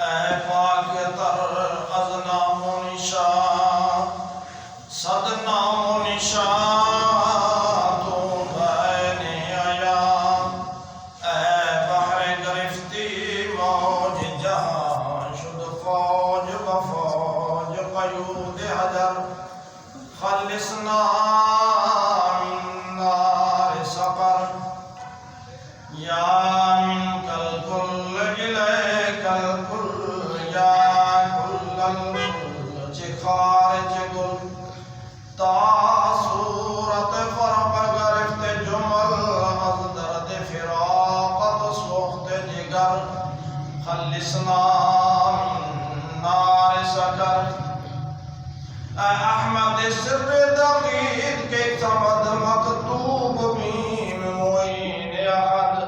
اے پاک تر از نام و نشان، صد نام و نشان تو بین آیا، اے بحر گرفتی موج جہاں شد فوج بفوج قیود حجر، خلصنا من نار سقر، یا من کل الیک الکل، یا کل الکل چه خارج گل، تا صورت فرق گرفت جمل، از درد فراقت سوخت جگر، خلصنا من نار سقر، اے احمد سر دقیق کے صمد مکتوب بیم معین احد،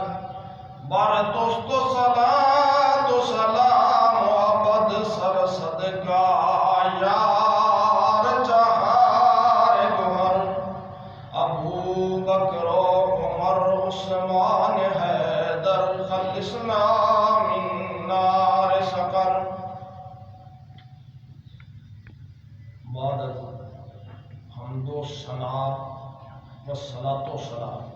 بر دوست و صلاة و سلام و عبد سر صدقہ یار چہار گوہر، ابو بکر و عمر عثمان حیدر، خلصنا من نار سقر۔ بعد حمد و ثنا و صلاۃ و سلام،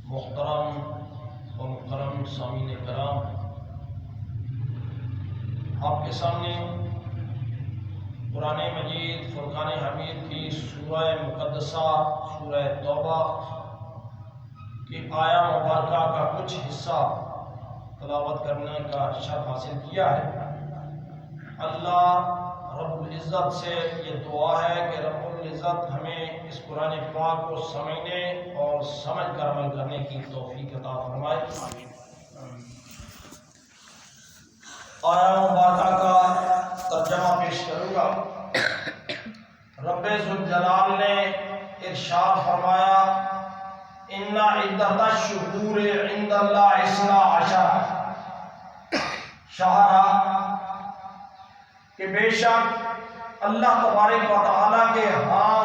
محترم و مکرم سامعین کرام، آپ کے سامنے قرآن مجید فرقان حمید کی سورہ مقدسہ سورہ توبہ کی آیہ مبارکہ کا کچھ حصہ تلاوت کرنے کا شرف حاصل کیا ہے۔ اللہ رب العزت سے یہ دعا ہے کہ رب العزت ہمیں اس قرآن پاک کو سمجھنے اور سمجھ کر عمل کرنے کی توفیق عطا فرمائے۔ آیہ مبارکہ کا ترجمہ پیش کروں گا۔ رب ذوالجلال نے ارشاد فرمایا، ان عدۃ الشہور عند اللہ 12 شہرا، کہ بے شک اللہ تبارک و تعالیٰ کے ہاں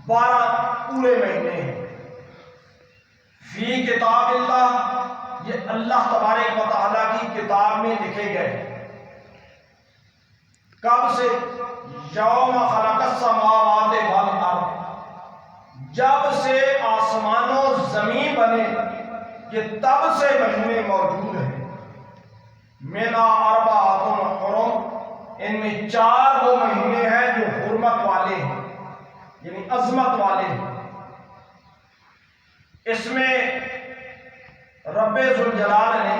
12 پورے مہینے ہیں۔ فی کتاب اللہ، یہ اللہ تبارک و تعالیٰ کی کتاب میں لکھے گئے۔ کب سے؟ یوم خلق السماوات والارض، جب سے آسمان و زمین بنے یہ تب سے مہینے موجود ہیں۔ منھا اربعۃ حرم، ان میں 4 وہ مہینے ہیں جو حرمت والے ہیں، یعنی عظمت والے ہیں۔ اس میں رب ذوالجلال نے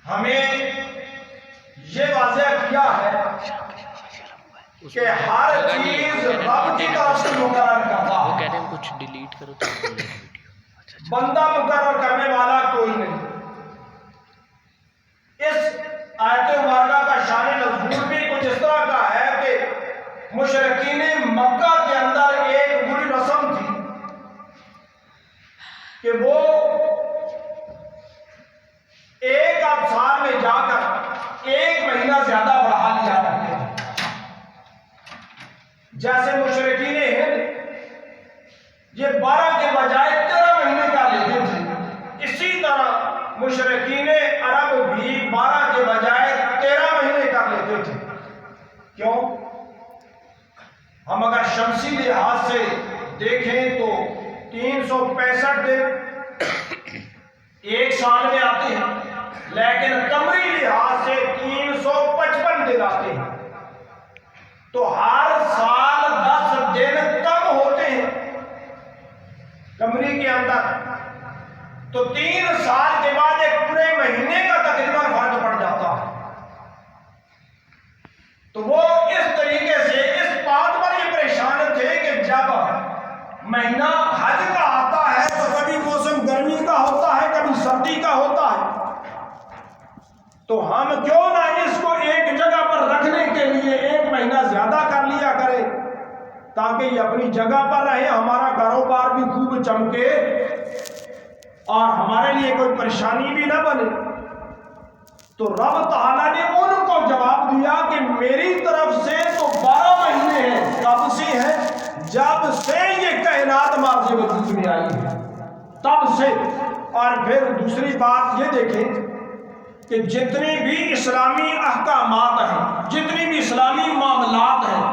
ہمیں یہ واضح کیا ہے کہ ہر چیز رب کی طرف سے مقرر کرتا ہے، وہ کہہ رہے ہیں کچھ ڈیلیٹ کرو تو بندہ مقرر کرنے والا کوئی نہیں۔ اس آیت مبارکہ کا شان نزول بھی کچھ اس طرح کا ہے کہ مشرکین مکہ کے اندر ایک بری رسم تھی کہ وہ ایک سال میں جا کر 1 مہینہ زیادہ بڑھا لیا کرتے تھے۔ جیسے مشرکین ہند یہ 12 کے بجائے 13 مہینے کا لیتے تھے، اسی طرح مشرکین عرب بھی 12 کے بجائے 13 مہینے کر لیتے تھے۔ کیوں؟ ہم اگر شمسی لحاظ سے دیکھیں تو 365 دن ایک سال میں آتے ہیں، لیکن قمری لحاظ سے 355 دن آتے ہیں، تو ہر سال 10 دن کم ہوتے ہیں قمری کے اندر، تو 3 سال کے بعد ایک پورے مہینے کا تقریباً فرق پڑ جاتا ہے۔ تو وہ اس طریقے سے اس بات پر یہ پریشان تھے کہ جب مہینہ حج کا آتا ہے تو کبھی موسم گرمی کا ہوتا ہے، کبھی سردی کا ہوتا ہے، تو ہم کیوں نہ اس کو ایک جگہ پر رکھنے کے لیے 1 مہینہ زیادہ کر لیا کرے تاکہ یہ اپنی جگہ پر رہے، ہمارا کاروبار بھی خوب چمکے اور ہمارے لیے کوئی پریشانی بھی نہ بنے۔ تو رب تعالیٰ نے ان کو جواب دیا کہ میری طرف سے تو 12 مہینے ہیں، کب سے ہیں؟ جب سے یہ کائنات ماضی وجود میں آئی ہے۔ تب سے. اور پھر دوسری بات یہ دیکھیں کہ جتنی بھی اسلامی احکامات ہیں، جتنی بھی اسلامی معاملات ہیں،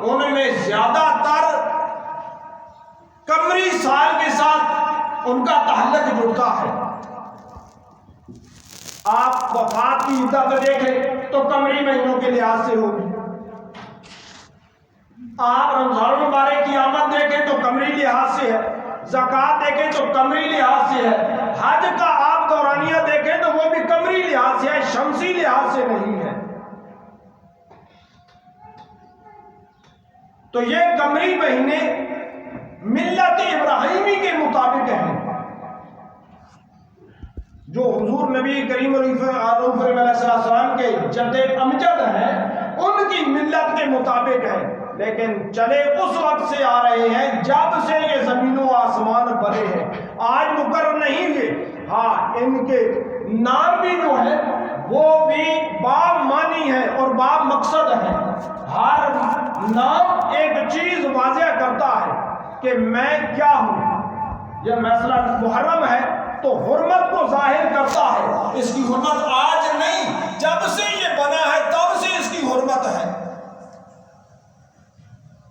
ان میں زیادہ تر قمری سال کے ساتھ ان کا تعلق جڑتا ہے. آپ وفات کی عدت دیکھیں تو قمری مہینوں کے لحاظ سے ہوگی. آپ رمضان المبارک کی آمد دیکھیں تو قمری لحاظ سے ہے. زکوٰۃ دیکھیں تو قمری لحاظ سے ہے. حج کا آپ دورانیہ دیکھیں تو وہ بھی قمری لحاظ سے ہے، شمسی لحاظ سے نہیں ہے. تو یہ قمری مہینے ملت ابراہیمی کے مطابق ہیں، جو حضور نبی کریم علیہ السلام کے جد امجد ہیں ان کی ملت کے مطابق ہے. لیکن چلے اس وقت سے آ رہے ہیں جب سے یہ زمین و آسمان بنے ہیں، آج مقرر نہیں ہوئے. ہاں، ان کے نام بھی جو ہے وہ بھی باب معنی ہے اور باب مقصد ہے. ہر نام ایک چیز واضح کرتا ہے کہ میں کیا ہوں. یہ مثلا محرم ہے تو حرمت کو ظاہر کرتا ہے. اس کی حرمت آج نہیں، جب سے یہ بنا ہے تب سے اس کی حرمت ہے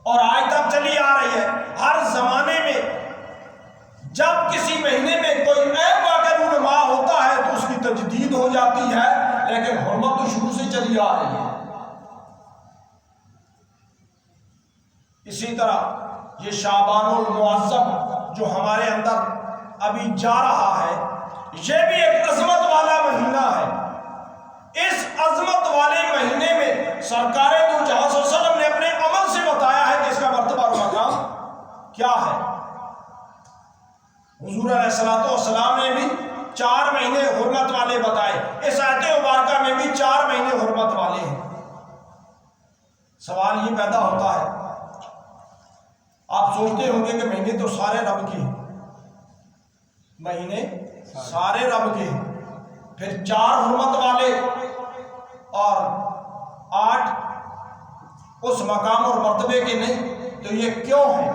اور آج تک چلی آ رہی ہے. ہر زمانے میں جب کسی مہینے میں کوئی عیب واقع رونما ہوتا ہے تو اس کی تجدید ہو جاتی ہے، لیکن حرمت تو شروع سے چلی آ رہی ہے. اسی طرح یہ شعبان المعظم جو ہمارے اندر ابھی جا رہا ہے، یہ بھی ایک عظمت والا مہینہ ہے. اس عظمت والے مہینے میں سرکار دو جہاں صلی اللہ علیہ وسلم نے اپنے عمل سے بتایا ہے کہ اس کا مرتبہ اور مقام کیا ہے. حضور علیہ السلام نے بھی 4 مہینے حرمت والے بتائے. اس آیت مبارکہ میں بھی 4 مہینے حرمت والے ہیں. سوال یہ پیدا ہوتا ہے، آپ سوچتے ہوں گے کہ مہینے تو سارے رب کے ہیں، مہینے سارے رب کے ہیں، پھر 4 حرمت والے اور 8 اس مقام اور مرتبے کے نہیں، تو یہ کیوں ہے؟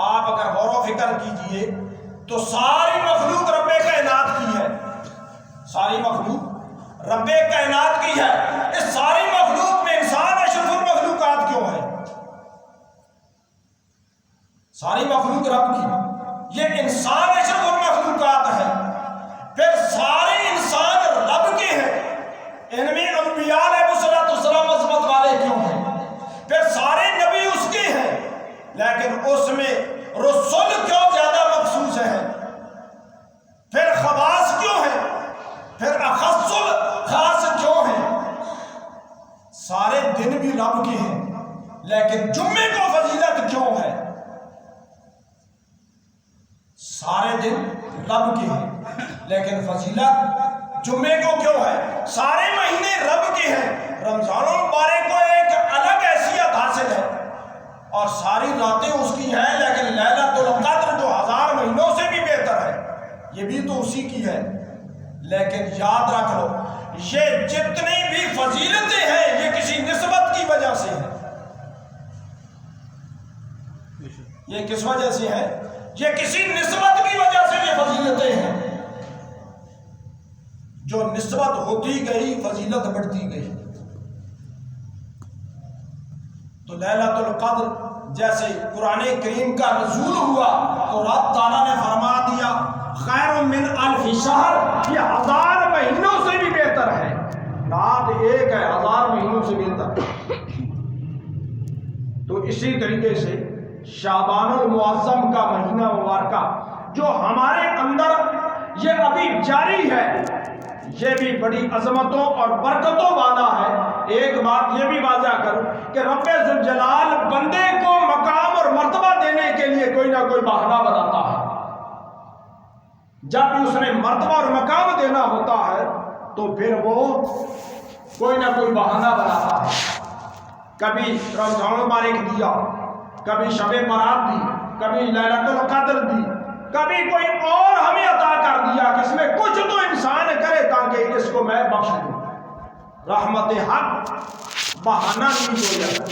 آپ اگر غور و فکر کیجئے تو ساری مخلوق رب کائنات کی ہے. ساری مخلوق رب کائنات کی ہے. اس ساری مخلوق میں انسان اشرف المخلوقات کیوں ہے؟ ساری مخلوق رب کی، یہ انسان اشرف المخلوقات ہے. پھر سارے انسان رب کے ہیں، ان میں انبیاء علیہ السلام عظمت والے کیوں ہیں؟ پھر سارے نبی اس کے ہیں، لیکن اس میں رسول کیوں زیادہ مخصوص ہیں؟ پھر خواص کیوں ہیں؟ پھر اخص الخاص کیوں ہیں؟ سارے دن بھی رب کے ہیں، لیکن جمعے کو فضیلت کیوں ہے؟ سارے دن رب کے ہیں لیکن فضیلت جمعے کو کیوں ہے؟ سارے مہینے رب کے ہیں، رمضان المبارک کو ایک الگ حیثیت حاصل ہے اور ساری راتیں اس کی ہیں، لیکن لیلۃ القدر جو 1000 مہینوں سے بھی بہتر ہے یہ بھی تو اسی کی ہے. لیکن یاد رکھ لو، یہ جتنی بھی فضیلتیں ہیں یہ کسی نسبت کی وجہ سے ہیں. یہ کس وجہ سے ہے؟ یہ کسی نسبت کی وجہ سے یہ فضیلتیں ہیں. جو نسبت ہوتی گئی فضیلت بڑھتی گئی. تو لیلۃ القدر جیسے قرآن کریم کا نزول ہوا تو رب تعالیٰ نے فرما دیا خیر من الف شہر، یہ 1000 مہینوں سے بھی بہتر ہے. رات ایک ہے، 1000 مہینوں سے بہتر. تو اسی طریقے سے شعبان المعظم کا مہینہ مبارکہ جو ہمارے اندر یہ ابھی جاری ہے، یہ بھی بڑی عظمتوں اور برکتوں والا ہے. ایک بات یہ بھی واضح کروں کہ رب ذوالجلال بندے کو مقام اور مرتبہ دینے کے لیے کوئی نہ کوئی بہانہ بناتا ہے. جب بھی اس نے مرتبہ اور مقام دینا ہوتا ہے تو پھر وہ کوئی نہ کوئی بہانہ بناتا ہے. کبھی رمضان مبارک دیا، کبھی شب برات دی، کبھی لیلۃ القدر دی، کبھی کوئی اور ہمیں عطا کر دیا کہ اس میں کچھ تو انسان کرے تاکہ اس کو میں بخش دوں. رحمت حق بہانہ نہیں ہو جاتا،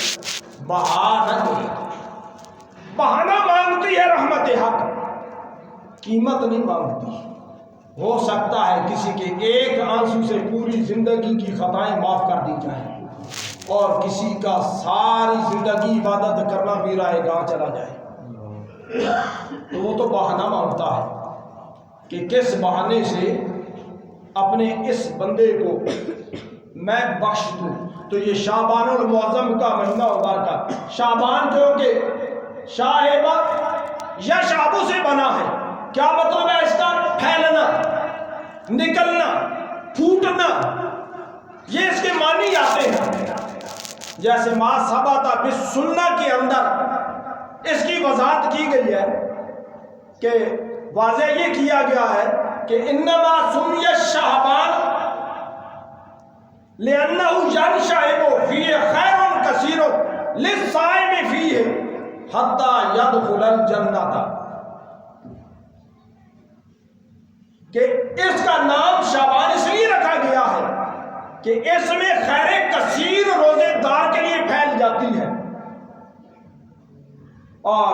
بہانہ مانگتی ہے رحمت حق. قیمت نہیں مانگتی. ہو سکتا ہے کسی کے ایک آنسو سے پوری زندگی کی خطائیں معاف کر دی جائیں اور کسی کا ساری زندگی عبادت کرنا بھی راہ گاہ چلا جائے. تو وہ تو بہانہ مانگتا ہے کہ کس بہانے سے اپنے اس بندے کو میں بخش دوں. تو یہ شعبان المعظم کا مہینہ مبارکہ، شعبان کیونکہ شاہبہ یا شعبوں سے بنا ہے. کیا مطلب ہے اس کا؟ پھیلنا، نکلنا، پھوٹنا، یہ اس کے معنی آتے ہیں. جیسے ما ثبت بالسنہ کے اندر اس کی وضاحت کی گئی ہے کہ واضح یہ کیا گیا ہے کہ انما سمی الشعبان لأنه ينشعب فيه خير كثير للصائم فيه حتى يدخل الجنة. کہ اس کا نام شعبان اس لیے رکھا گیا ہے کہ اس میں خیر کثیر روزے دار کے لیے پھیل جاتی ہے، اور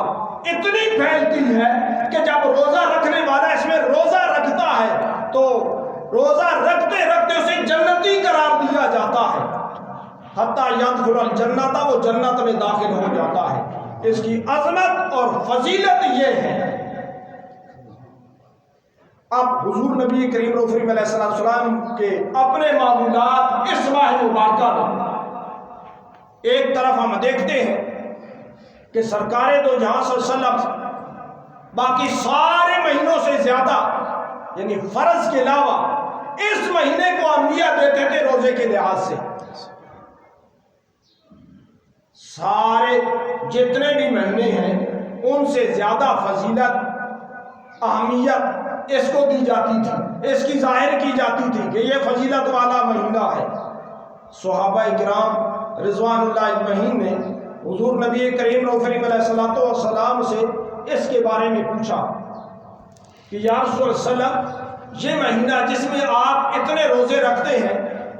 اتنی پھیلتی ہے کہ جب روزہ رکھنے والا اس میں روزہ رکھتا ہے تو روزہ رکھتے رکھتے اسے جنتی قرار دیا جاتا ہے. حتیٰ یدخل الجنت، وہ جنت میں داخل ہو جاتا ہے. اس کی عظمت اور فضیلت یہ ہے. اب حضور نبی کریم علیہ السلام کے اپنے معمولات اس ماہ مبارکہ میں ایک طرف ہم دیکھتے ہیں کہ سرکار دو جہاں صلی اللہ علیہ وسلم باقی سارے مہینوں سے زیادہ، یعنی فرض کے علاوہ، اس مہینے کو اہمیت دیتے تھے روزے کے لحاظ سے. سارے جتنے بھی مہینے ہیں ان سے زیادہ فضیلت، اہمیت اس کو دی جاتی تھی، اس کی ظاہر کی جاتی تھی کہ یہ فضیلت والا مہینہ ہے. صحابہ کرام رضوان اللہ اجمعین نے حضور نبی کریم علیہ السلام سے اس کے بارے میں پوچھا کہ یا رسول اللہ، یہ مہینہ جس میں آپ اتنے روزے رکھتے ہیں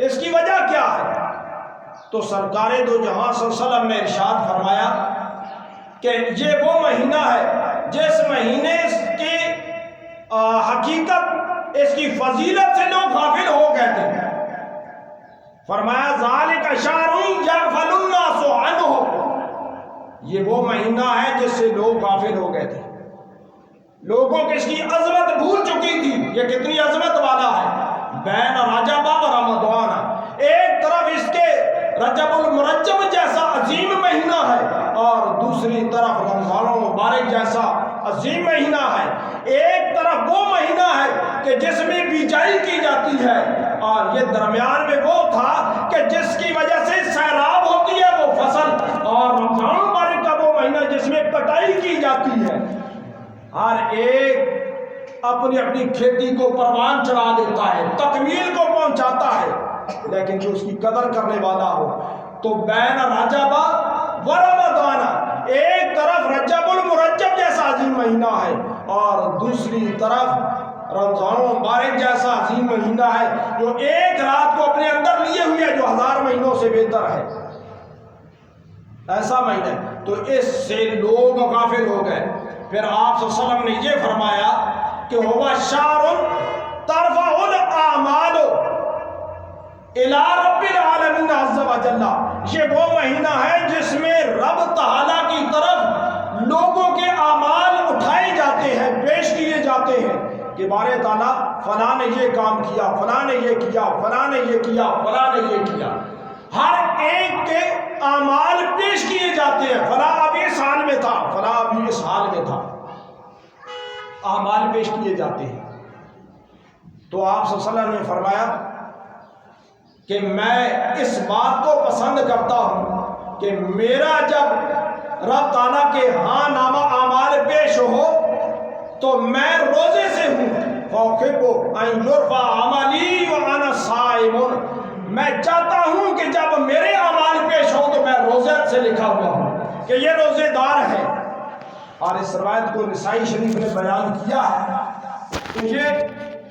اس کی وجہ کیا ہے؟ تو سرکار دو جہاں صلی اللہ علیہ وسلم نے ارشاد فرمایا کہ یہ وہ مہینہ ہے جس مہینے کی حقیقت، اس کی فضیلت سے لوگ غافل ہو گئے تھے. فرمایا ذالک شہر یغفل الناس عنہ، یہ وہ مہینہ ہے جس سے لوگ غافل ہو گئے تھے. لوگوں کی اس کی عظمت بھول چکی تھی. یہ کتنی عظمت والا ہے. بین رجب و رمضان، ایک طرف اس کے رجب المرجب جیسا عظیم مہینہ ہے اور دوسری طرف رمضان المبارک جیسا عظیم مہینہ ہے. ایک طرف وہ مہینہ ہے کہ جس میں بیجائی کی جاتی ہے، اور یہ درمیان میں وہ تھا کہ جس کی وجہ سے سیراب ہوتی ہے وہ فصل، اور رمضان المبارک کا وہ مہینہ جس میں کٹائی کی جاتی ہے. ہر ایک اپنی اپنی کھیتی کو پروان چڑھا دیتا ہے، تکمیل کو پہنچاتا ہے، لیکن جو اس کی قدر کرنے والا ہو. تو بین رجب و رمضان، ایک طرف رجب المرجب جیسا عظیم مہینہ ہے اور دوسری طرف رمضان المبارک جیسا عظیم مہینہ ہے جو ایک رات کو اپنے اندر لیے ہوئے، جو 1000 مہینوں سے بہتر ہے. ایسا مہینہ ہے. تو اس سے لوگ غافل ہو گئے. پھر آپ صلی اللہ علیہ وسلم نے یہ فرمایا کہ ہوا شہر ترفع الاعمال الی رب العالمین عز و جل، یہ وہ مہینہ ہے جس میں رب تعالیٰ کی طرف لوگوں کے اعمال اٹھائے جاتے ہیں، پیش کیے جاتے ہیں کہ بارے تعالیٰ فلاں نے یہ کام کیا، فلاں نے یہ کیا، فلاں نے یہ کیا، فلاں نے یہ کیا. ہر ایک کے اعمال پیش کیے جاتے ہیں. فلاں ابھی اس حال میں تھا، فلاں ابھی اس حال میں تھا، اعمال پیش کیے جاتے ہیں. تو آپ صلی اللہ علیہ وسلم نے فرمایا کہ میں اس بات کو پسند کرتا ہوں کہ میرا جب رب تعالیٰ کے ہاں نامہ اعمال پیش ہو تو میں روزے سے ہوں. فَأُحِبُّ أَن يُرْفَعَ عَمَلِي وَأَنَا صَائِمٌ، میں چاہتا ہوں کہ جب میرے اعمال پیش ہو تو میں روزے سے لکھا ہوا ہوں کہ یہ روزے دار ہے. اور اس روایت کو نسائی شریف نے بیان کیا ہے. تو یہ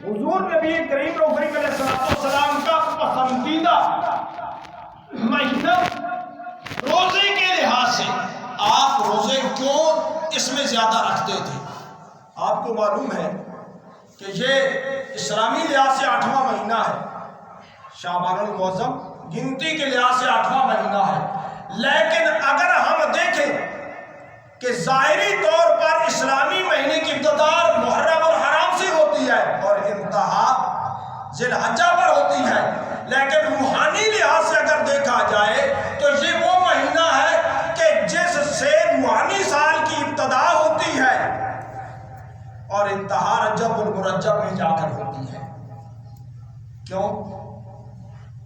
حضور نبی کریم علیہ السلام کا پسندیدہ مہینہ روزے کے لحاظ سے. آپ روزے کیوں اس میں زیادہ رکھتے تھے؟ آپ کو معلوم ہے کہ یہ اسلامی لحاظ سے 8واں مہینہ ہے، شعبان المعظم گنتی کے لحاظ سے 8واں مہینہ ہے، لیکن اگر ہم دیکھیں کہ ظاہری طور پر اسلامی مہینے کی ابتدا محرم الحرام سے ہوتی ہے اور انتہا ذی الحجہ پر ہوتی ہے، لیکن روحانی لحاظ سے اگر دیکھا جائے تو یہ وہ مہینہ ہے کہ جس سے روحانی سال کی ابتدا ہوتی ہے اور انتہا رجب المرجب میں جا کر ہوتی ہے۔ کیوں؟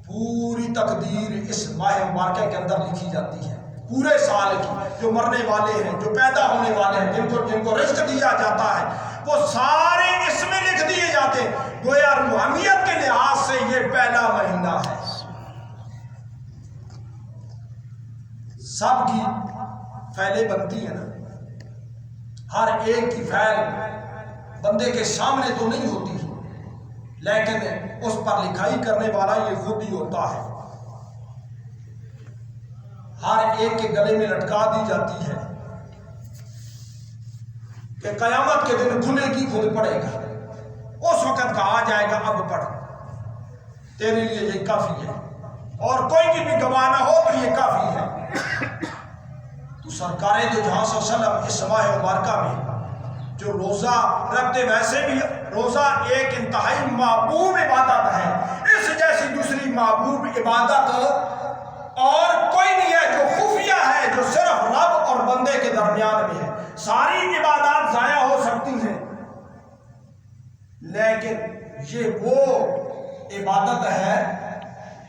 پوری تقدیر اس ماہ مبارکہ کے اندر لکھی جاتی ہے، پورے سال کی، جو مرنے والے ہیں، جو پیدا ہونے والے ہیں، جن کو رزق دیا جاتا ہے، وہ سارے اس میں لکھ دیے جاتے ہیں۔ گویا روحانیت کے لحاظ سے یہ پہلا مہینہ ہے۔ سب کی فعلیں بنتی ہیں نا، ہر ایک کی فعل بندے کے سامنے تو نہیں ہوتی، لیکن اس پر لکھائی کرنے والا یہ خود ہی ہوتا ہے، ہر ایک کے گلے میں لٹکا دی جاتی ہے کہ قیامت کے دن کھلے گی خود پڑے گا، اس وقت کہا جائے گا اب پڑھ، تیرے لیے یہ کافی ہے، اور کوئی کی بھی گواہ نہ ہو تو یہ کافی ہے۔ تو سرکار دو جہاں صلی اللہ علیہ وسلم اس ماہ مبارکہ میں جو روزہ رکھتے، ویسے بھی روزہ ایک انتہائی محبوب عبادت ہے، اس جیسی دوسری محبوب عبادت اور کوئی نہیں ہے جو خفیہ ہے، جو صرف رب اور بندے کے درمیان میں ہے۔ ساری عبادات ضائع ہو سکتی ہیں، لیکن یہ وہ عبادت ہے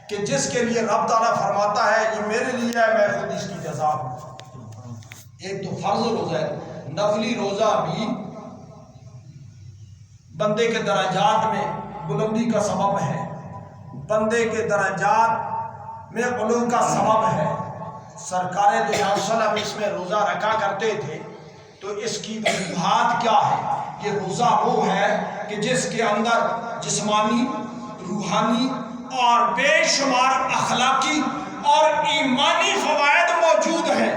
کہ جس کے لیے رب تعالیٰ فرماتا ہے یہ میرے لیے ہے، میں خود اس کی جزا ہوں۔ ایک تو فرض روزہ ہے، نفلی روزہ بھی بندے کے درجات میں بلندی کا سبب ہے، بندے کے درجات میں علو کا سبب ہے۔ سرکار دو جہاں صلی اللہ علیہ وسلم اس میں روزہ رکھا کرتے تھے، تو اس کی وجوہات کیا ہے؟ یہ روزہ وہ ہے کہ جس کے اندر جسمانی، روحانی اور بے شمار اخلاقی اور ایمانی فوائد موجود ہیں۔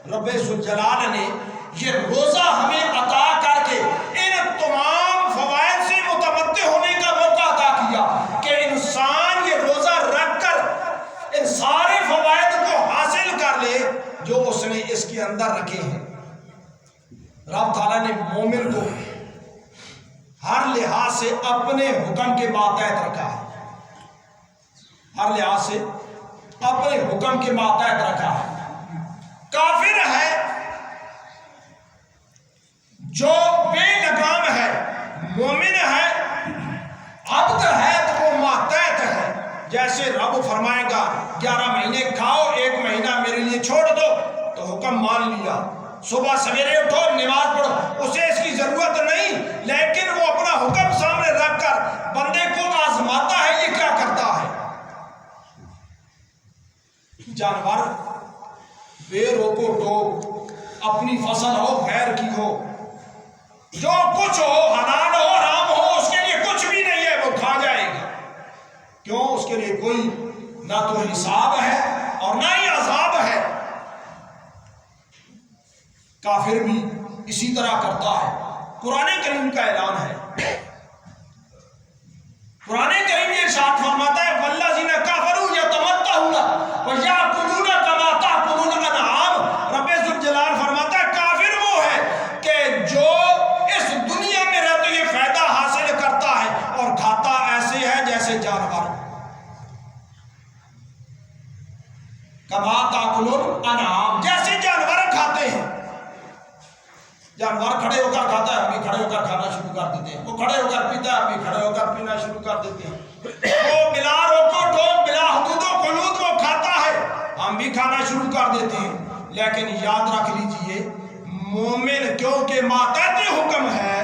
رب ذوالجلال نے یہ روزہ ہمیں عطا کر کے ان تمام فوائد سے متمتع ہونے کا موقع عطا کیا کہ انسان یہ روزہ رکھ کر ان سارے فوائد کو حاصل کر لے جو اس نے اس کے اندر رکھے ہیں۔ رب تعالیٰ نے مومن کو ہر لحاظ سے اپنے حکم کے ماتحت رکھا ہے، ہر لحاظ سے اپنے حکم کے ماتحت رکھا ہے۔ کافر ہے جو بے لگام ہے، مومن ہے، عبد ہے تو وہ ماتحت ہے۔ جیسے رب فرمائے گا 11 مہینے کھاؤ، 1 مہینہ میرے لیے چھوڑ دو، تو حکم مان لیا، صبح سویرے اٹھو نماز پڑھو، اسے اس کی ضرورت نہیں، لیکن وہ اپنا حکم سامنے رکھ کر بندے کو آزماتا ہے یہ کیا کرتا ہے۔ جانور بے روکو ٹوک اپنی فصل ہو، خیر کی ہو، جو کچھ ہو، حلال ہو حرام ہو، اس کے لیے کچھ بھی نہیں ہے، وہ کھا جائے گا۔ کیوں؟ اس کے لیے کوئی نہ تو حساب ہے اور نہ ہی عذاب ہے۔ کافر بھی اسی طرح کرتا ہے۔ قرآن کریم کا اعلان ہے، قرآن کریم یہ ارشاد فرماتا ہے والذین کفروا یتمتعون ویأکلون کما تأکل الانعام۔ رب ذوالجلال فرماتا ہے کافر وہ ہے کہ جو اس دنیا میں رہتے یہ فائدہ حاصل کرتا ہے اور کھاتا ایسے ہے جیسے جانور، کما تأکل الانعام، جیسے جانور کھاتے ہیں۔ جانور کھڑے ہو کر کھاتا ہے، ہم بھی کھڑے ہو کر کھانا شروع کر دیتے ہیں، وہ کھڑے ہو کر پیتا ہے، ہم بھی کھڑے ہو کر پینا شروع کر دیتے ہیں، وہ بلا روکو ٹوک بلا حدود و قیود وہ کھاتا ہے، ہم بھی کھانا شروع کر دیتے ہیں۔ لیکن یاد رکھ لیجئے مومن کیونکہ ماتحت حکم ہے،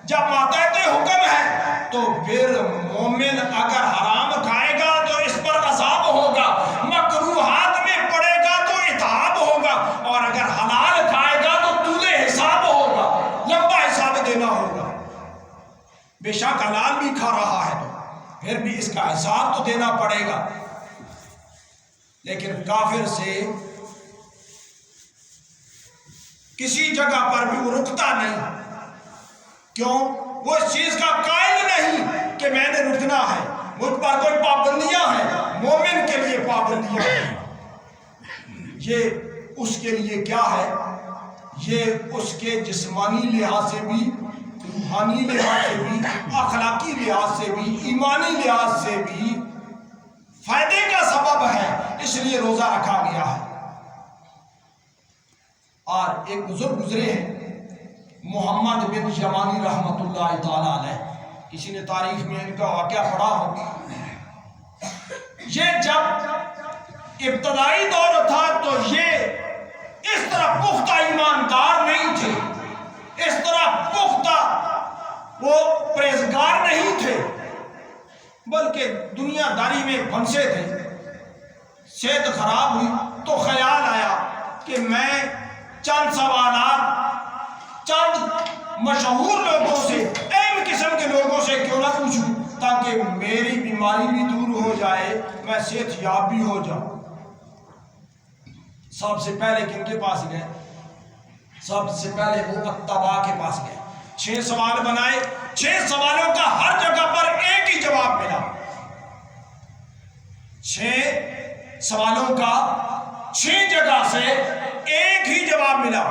جب ماتحت حکم ہے تو پھر مومن اگر حرام کھائے گا تو اس پر عذاب ہوگا، مکروہات میں پڑے گا تو اتعاب ہوگا، اور اگر حلال کھائے گا تو طول حساب ہوگا، لمبا حساب دینا ہوگا۔ بے شک حلال بھی کھا رہا ہے تو پھر بھی اس کا حساب تو دینا پڑے گا۔ لیکن کافر سے کسی جگہ پر بھی وہ رکتا نہیں، کیوں؟ وہ اس چیز کا قائل نہیں کہ میں نے رکنا ہے، مجھ پر کوئی پابندیاں ہیں، مومن کے لیے پابندیاں ہیں۔ یہ اس کے لیے کیا ہے؟ یہ اس کے جسمانی لحاظ سے بھی، روحانی لحاظ سے بھی، اخلاقی لحاظ سے بھی، ایمانی لحاظ سے بھی فائدے کا سبب ہے، اس لیے روزہ رکھا گیا ہے۔ اور ایک بزرگ گزرے ہیں محمد بن یمانی رحمت اللہ تعالی علیہ، کسی نے تاریخ میں ان کا واقعہ پڑھا ہو۔ یہ جب ابتدائی دور تھا تو یہ اس طرح پختہ ایماندار نہیں تھے، اس طرح پختہ وہ پرہیزگار نہیں تھے، بلکہ دنیا داری میں پھنسے تھے۔ صحت خراب ہوئی تو خیال آیا کہ میں چند سوالات چند مشہور لوگوں سے، اہم قسم کے لوگوں سے کیوں نہ پوچھوں تاکہ میری بیماری بھی دور ہو جائے، میں صحت یاب بھی ہو جاؤں۔ سب سے پہلے کن کے پاس گئے؟ سب سے پہلے وہ اتباع کے پاس گئے۔ 6 سوال بنائے، 6 سوالوں کا ہر جگہ پر ایک ہی جواب ملا۔ 6 سوالوں کا 6 جگہ سے ایک ہی جواب ملا۔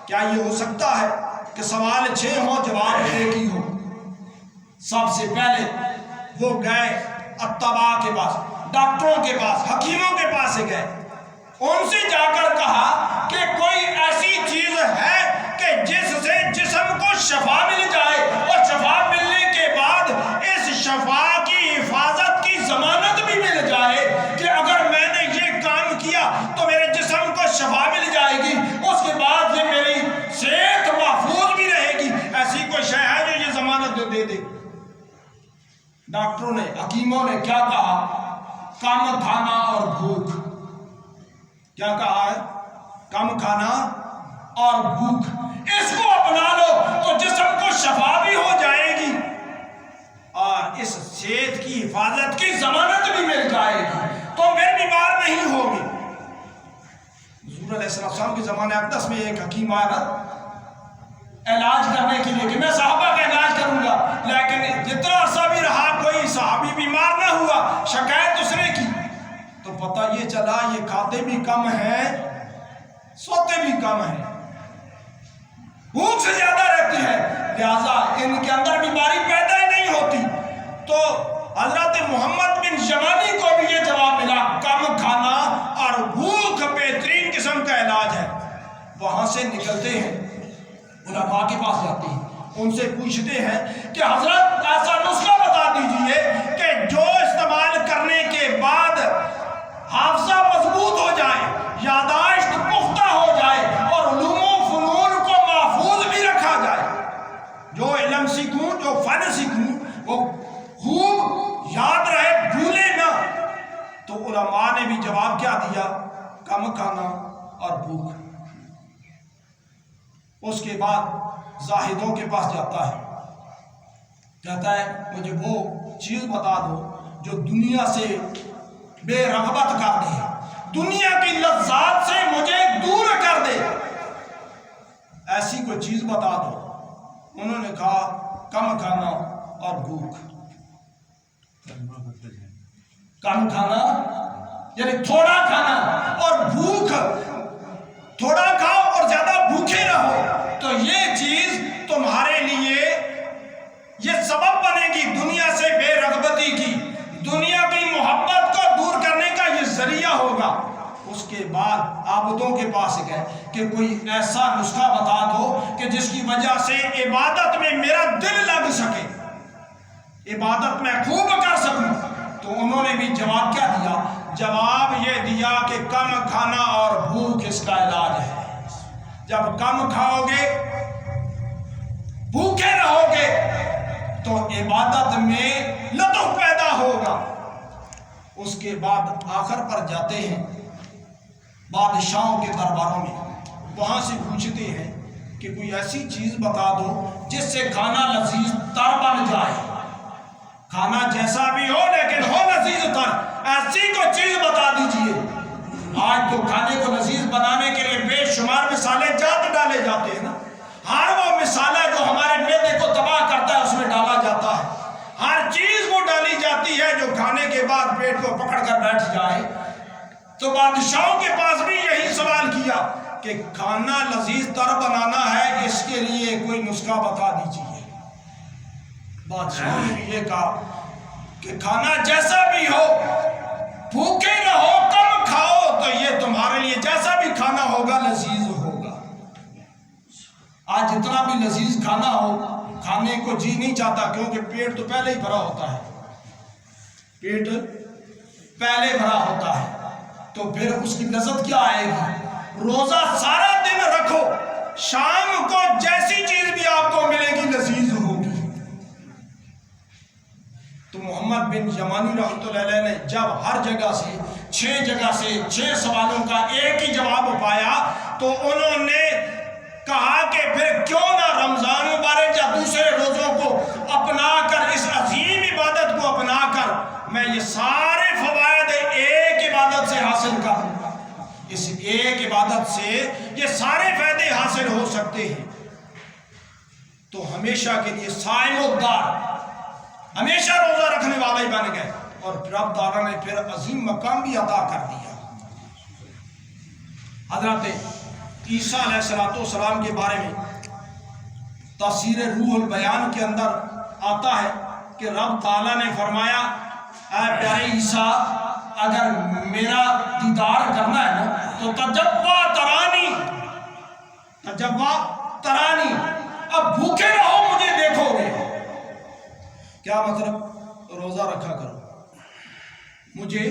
کیا یہ ہو سکتا ہے کہ سوال 6 ہو جواب ایک ہی ہو؟ سب سے پہلے وہ گئے اتباع کے پاس، ڈاکٹروں کے پاس، حکیموں کے پاس سے گئے۔ ان سے جا کر کہا کہ کوئی ایسی چیز ہے کہ جس سے جسم کو شفا مل جائے، اور شفا ملنے کے بعد اس شفا کی حفاظت کی ضمانت بھی مل جائے کہ اگر میں نے یہ کام کیا تو میرے جسم کو شفا مل جائے گی، اس کے بعد یہ میری صحت محفوظ بھی رہے گی۔ ایسی کوئی شے ہے جو یہ ضمانت دے دے؟ ڈاکٹروں نے، حکیموں نے کیا کہا؟ کم کھانا اور بھوک۔ کیا کہا ہے؟ کم کھانا اور بھوک، اس کو اپنا لو تو جسم کو شفا بھی ہو جائے گی اور اس صحت کی حفاظت کی ضمانت بھی مل جائے گی، تو پھر بیمار نہیں ہوگی۔ حضور علیہ السلام کے زمانے اقدس میں ایک حکیم آیا نا علاج کرنے کے لیے کہ میں صحابہ کا علاج کروں گا، لیکن جتنا عرصہ بھی رہا کوئی صحابی بیمار نہ ہوا۔ شکایت اس نے کی تو پتہ یہ چلا یہ کھاتے بھی کم ہیں، سوتے بھی کم ہیں، بھوک سے زیادہ رہتی ہے، لہذا ان کے اندر بیماری پیدا ہی نہیں ہوتی۔ تو حضرت محمد بن یمانی کو بھی یہ جواب ملا، کم کھانا اور بھوک بہترین قسم کا علاج ہے۔ وہاں سے نکلتے ہیں، علماء کے پاس جاتے ہیں، ان سے پوچھتے ہیں کہ حضرت ایسا نسخہ بتا دیجئے کہ جو استعمال کرنے کے بعد حافظہ مضبوط ہو جائے، یاداشت پختہ ہو جائے اور علوم و فنون کو محفوظ بھی رکھا جائے۔ جو علم سیکھوں، جو فن سیکھوں وہ خوب یاد رہے، بھولے نہ۔ تو علماء نے بھی جواب کیا دیا؟ کم کھانا اور بھوک۔ اس کے بعد زاہدوں کے پاس جاتا ہے، کہتا ہے مجھے وہ چیز بتا دو جو دنیا سے بے رغبت کر دے، دنیا کی لذات سے مجھے دور کر دے، ایسی کوئی چیز بتا دو۔ انہوں نے کہا کم کھانا اور بھوک۔ کم کھانا یعنی تھوڑا کھانا اور بھوک، تھوڑا کھاؤ اور زیادہ بھوکے رہو، تو یہ چیز تمہارے لیے یہ سبب بنے گی دنیا سے بے رغبتی کی، دنیا کی محبت کو دور کرنے کا یہ ذریعہ ہوگا۔ اس کے بعد عابدوں کے پاس گئے کہ کوئی ایسا نسخہ بتا دو کہ جس کی وجہ سے عبادت میں میرا دل لگ سکے، عبادت میں خوب کر سکوں۔ تو انہوں نے بھی جواب کیا دیا؟ جواب یہ دیا کہ کم کھانا اور بھوک اس کا علاج ہے۔ جب کم کھاؤ گے، بھوکے رہو گے تو عبادت میں لطف پیدا ہوگا۔ اس کے بعد آخر پر جاتے ہیں بادشاہوں کے درباروں میں، وہاں سے پوچھتے ہیں کہ کوئی ایسی چیز بتا دو جس سے کھانا لذیذ تر بن جائے، کھانا جیسا بھی ہو لیکن ہو لذیذ تر، ایسی کوئی چیز بتا دیجئے۔ آج تو کھانے کو لذیذ بنانے کے لیے بے شمار مصالحے جات ڈالے جاتے ہیں نا، ہر وہ مسالہ جو ہمارے معدے کو تباہ کرتا ہے اس میں ڈالا جاتا ہے، ہر چیز وہ ڈالی جاتی ہے جو کھانے کے بعد پیٹ کو پکڑ کر بیٹھ جائے۔ تو بادشاہوں کے پاس بھی یہی سوال کیا کہ کھانا لذیذ تر بنانا ہے، اس کے لیے کوئی نسخہ بتا دیجیے۔ بادشاہوں نے یہ کہا کہ کھانا جیسا بھی ہو، بھوکے رہو، کم کھاؤ، تو یہ تمہارے لیے جیسا بھی کھانا ہوگا لذیذ ہوگا۔ آج جتنا بھی لذیذ کھانا ہو، کھانے کو جی نہیں چاہتا، کیونکہ پیٹ تو پہلے ہی بھرا ہوتا ہے، پیٹ پہلے بھرا ہوتا ہے، تو پھر اس کی لذت کیا آئے گی؟ روزہ سارا دن رکھو، شام کو جیسی چیز بھی آپ کو ملے گی لذیذ ہوگی۔ تو محمد بن یمانی رحمۃ اللہ علیہ نے جب ہر جگہ سے 6 سوالوں کا ایک ہی جواب پایا، تو انہوں نے کہا کہ پھر کیوں نہ رمضان مبارک یا دوسرے روزوں کو اپنا کر، اس عظیم عبادت کو اپنا کر میں یہ سارے فوائد ایک عبادت سے حاصل کروں۔ اس ایک عبادت سے یہ سارے فائدے حاصل ہو سکتے ہیں۔ تو ہمیشہ کے لیے صائم الدار، ہمیشہ روزہ رکھنے والا ہی بن گئے، اور رب تعالیٰ نے پھر عظیم مقام بھی عطا کر دیا۔ حضرت عیسیٰ علیہ السلام کے بارے میں تفسیر روح البیان کے اندر آتا ہے کہ رب تعالیٰ نے فرمایا، اے پیارے عیسیٰ، اگر میرا دیدار کرنا ہے نا تو تجبا ترانی، اب بھوکے رہو مجھے دیکھو گے۔ کیا مطلب؟ روزہ رکھا کرو، مجھے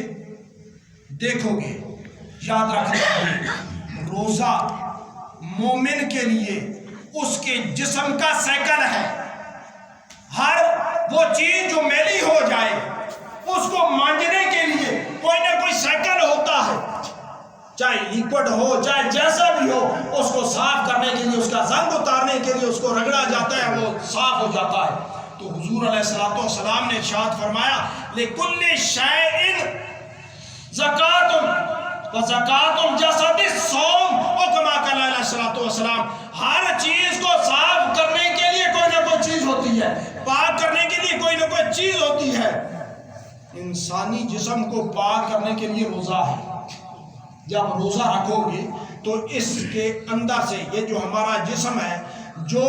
دیکھو گے۔ یاد رکھنا، روزہ مومن کے لیے اس کے جسم کا سائیکل ہے۔ ہر وہ چیز جو میلی ہو جائے اس کو مانجنے کے لیے کوئی نہ کوئی سائیکل ہوتا ہے، چاہے لیکوڈ ہو چاہے جیسا بھی ہو، اس کو صاف کرنے کے لیے، اس کا زنگ اتارنے کے لیے اس کو رگڑا جاتا ہے، وہ صاف ہو جاتا ہے۔ تو حضور علیہ السلام نے ارشاد فرمایا، لِكُلِّ شَيْءٍ زَكَاةٌ وَزَكَاةُ الْجَسَدِ الصَّوْمُ، اور کما قال علیہ السلام، ہر چیز کو صاف کرنے کے لیے کوئی نہ کوئی چیز ہوتی ہے، پاک کرنے کے لیے کوئی نہ کوئی چیز ہوتی ہے۔ انسانی جسم کو پاک کرنے کے لیے روزہ ہے۔ جب روزہ رکھو گے تو اس کے اندر سے یہ جو ہمارا جسم ہے، جو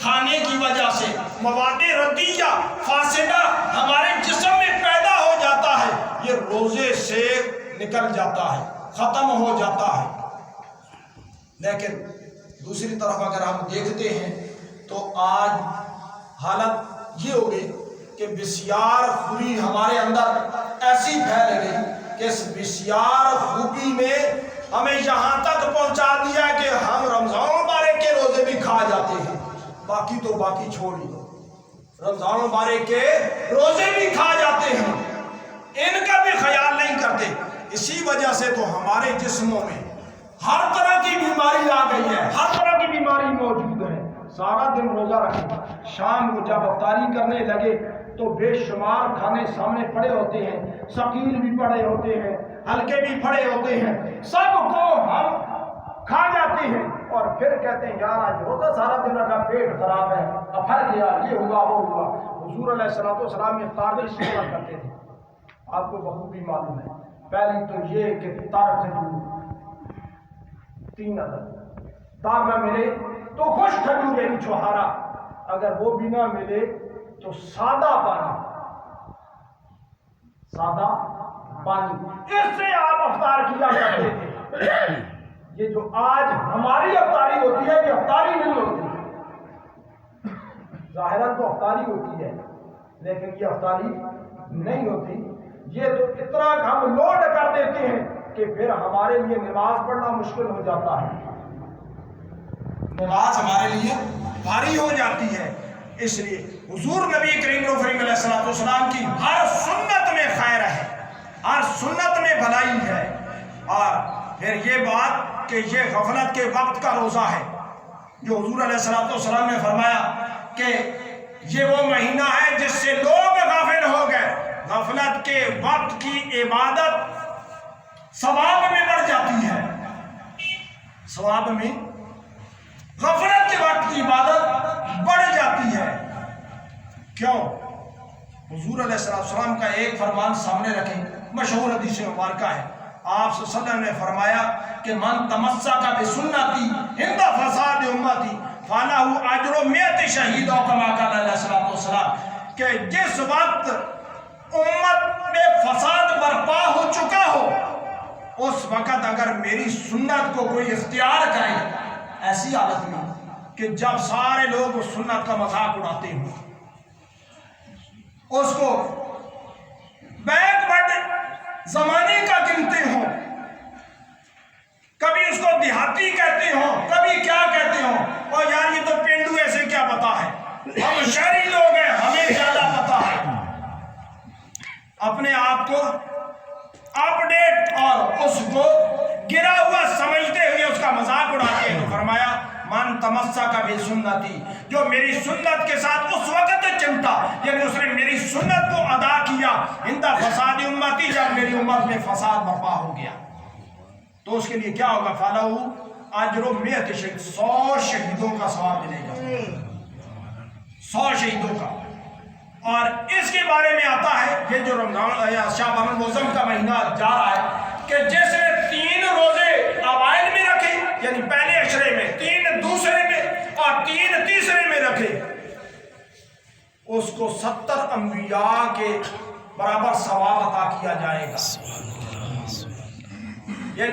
کھانے کی وجہ سے مواد ردیہ فاسدہ ہمارے جسم میں پیدا ہو جاتا ہے، یہ روزے سے نکل جاتا ہے، ختم ہو جاتا ہے۔ لیکن دوسری طرف اگر ہم دیکھتے ہیں تو آج حالت یہ ہو گئی کہ بسیار خوری ہمارے اندر ایسی پھیل گئی کہ اس بسیار خوبی نے ہمیں یہاں تک پہنچا دیا کہ ہم رمضان مبارک کے روزے بھی کھا جاتے ہیں، باقی تو باقی چھوڑ ہی دو، رمضان مبارک کے روزے بھی کھا جاتے ہیں، ان کا بھی خیال نہیں کرتے۔ اسی وجہ سے تو ہمارے جسموں میں ہر طرح کی بیماری آ گئی ہے، ہر طرح کی بیماری موجود ہے۔ سارا دن روزہ رکھیں، شام کو جب افطاری کرنے لگے تو بے شمار کھانے سامنے پڑے ہوتے ہیں، ثقیل بھی پڑے ہوتے ہیں، ہلکے بھی پڑے ہوتے ہیں، سب کو ہم کھا جاتے ہیں، اور پھر کہتے ہیں یار آج روزہ سارا دن رکھا، پیٹ خراب ہے، افر گیا، یہ ہوا وہ ہوا۔ حضور علیہ السلام افطار میں استعمال کرتے تھے، آپ کو بخوبی معلوم ہے۔ پہلی تو یہ کہ تر کھجور 3 عدد، تار نہ ملے تو خوش کھجور یعنی چھوہارا، اگر وہ بھی نہ ملے تو سادہ پانی، اس سے آپ افطار کیا کرتے تھے۔ یہ جو آج ہماری افطاری ہوتی ہے یہ افطاری نہیں ہوتی، ظاہراً تو افطاری ہوتی ہے لیکن یہ افطاری نہیں ہوتی۔ یہ تو اتنا ہم لوڈ کر دیتے ہیں کہ پھر ہمارے لیے نماز پڑھنا مشکل ہو جاتا ہے، نماز ہمارے لیے بھاری ہو جاتی ہے۔ اس لیے حضور نبی کریم علیہ السلام کی ہر سنت میں خیر ہے، ہر سنت میں بھلائی ہے۔ اور پھر یہ بات کہ یہ غفلت کے وقت کا روزہ ہے، جو حضور علیہ السلام نے فرمایا کہ یہ وہ مہینہ ہے جس سے لوگ غافل ہو گئے۔ غفلت کے وقت کی عبادت ثواب میں بڑھ جاتی ہے، ثواب میں غفلت کے وقت کی عبادت بڑھ جاتی ہے. کیوں؟ حضور علیہ السلام کا ایک فرمان سامنے رکھیں، مشہور حدیث مبارکہ ہے. آپ صلی اللہ علیہ وسلم نے فرمایا کہ من تمسک بسنتی عند فساد امتی فلہ اجر 100 شہید، اور کما قال علیہ الصلوۃ والسلام کہ جس وقت امت میں فساد برپا ہو چکا ہو اس وقت اگر میری سنت کو کوئی اختیار کرے، ایسی حالت میں کہ جب سارے لوگ اس سنت کا مذاق اڑاتے ہوں، اس کو بیک ورڈ زمانے کا گنتے ہوں، کبھی اس کو دیہاتی کہتے ہوں، کبھی کیا کہتے ہوں، اور یار یہ تو پینڈو ایسے کیا پتا ہے، ہم شہری لوگ ہیں ہمیں زیادہ پتا ہے. اپنے آپ کو اپڈیٹ اور اس کو گرا ہوا سمجھتے ہوئے اس کا مذاق اڑاتے ہیں. تو فرمایا من تمسک بسنتی، جو میری سنت کے ساتھ اس وقت چمٹا، یعنی اس نے میری سنت کو ادا کیا عند فساد امتی، جب میری امت میں فساد برپا ہو گیا، تو اس کے لیے کیا ہوگا؟ فلہ اجر 100 شہید، 100 شہیدوں کا ثواب ملے گا، 100 شہیدوں کا. اور اس کے بارے میں آتا ہے یہ جو رمضان یا شعبان المعظم کا مہینہ جا رہا ہے کہ جس نے 3 روزے اوائل میں رکھے، یعنی پہلے عشرے میں، 3 دوسرے میں اور 3 تیسرے میں رکھے، اس کو 70 انبیاء کے برابر ثواب عطا کیا جائے گا. یہ